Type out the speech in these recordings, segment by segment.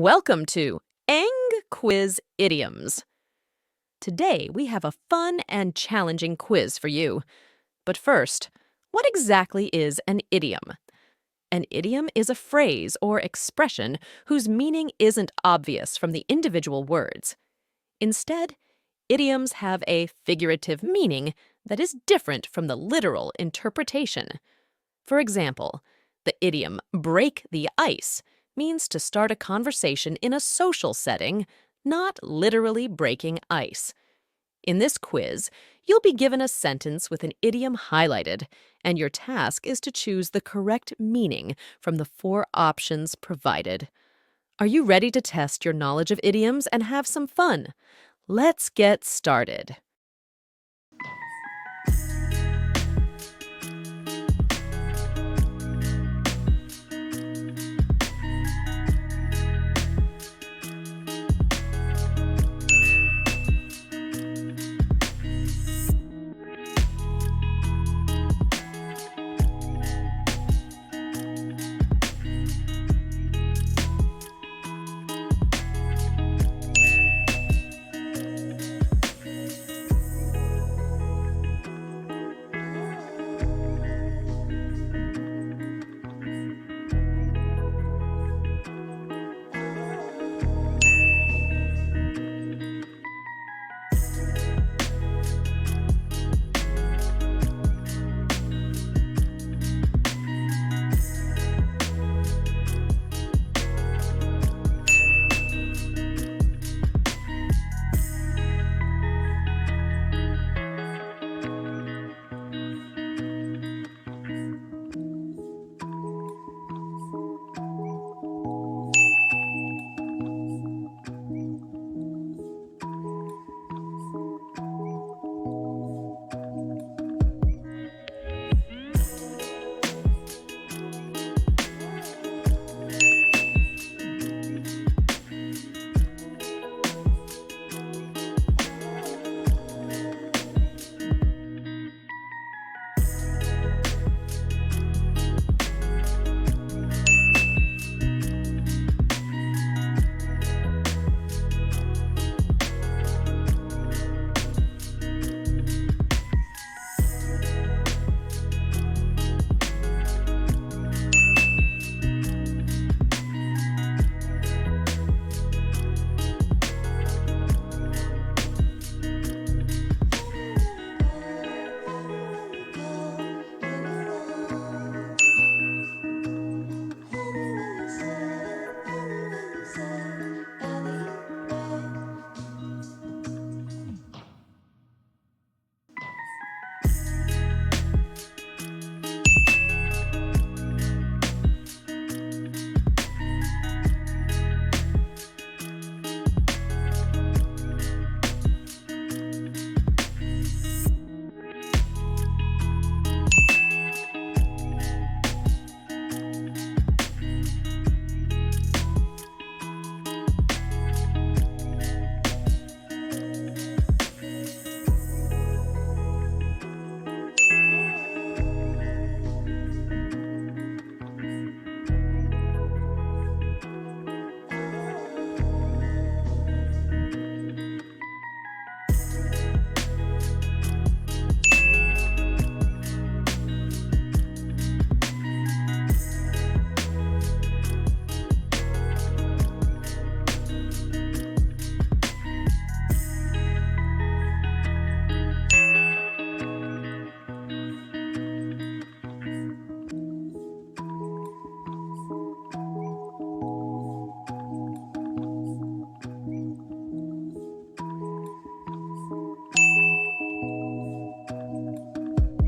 Welcome to Eng Quiz Idioms. Today we have a fun and challenging quiz for you. But first, what exactly is an idiom? An idiom is a phrase or expression whose meaning isn't obvious from the individual words. Instead, idioms have a figurative meaning that is different from the literal interpretation. For example, the idiom break the ice means to start a conversation in a social setting, not literally breaking ice. In this quiz, you'll be given a sentence with an idiom highlighted, and your task is to choose the correct meaning from the 4 options provided. Are you ready to test your knowledge of idioms and have some fun? Let's get started.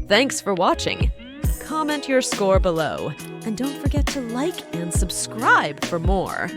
Thanks for watching. Comment your score below, and don't forget to like and subscribe for more.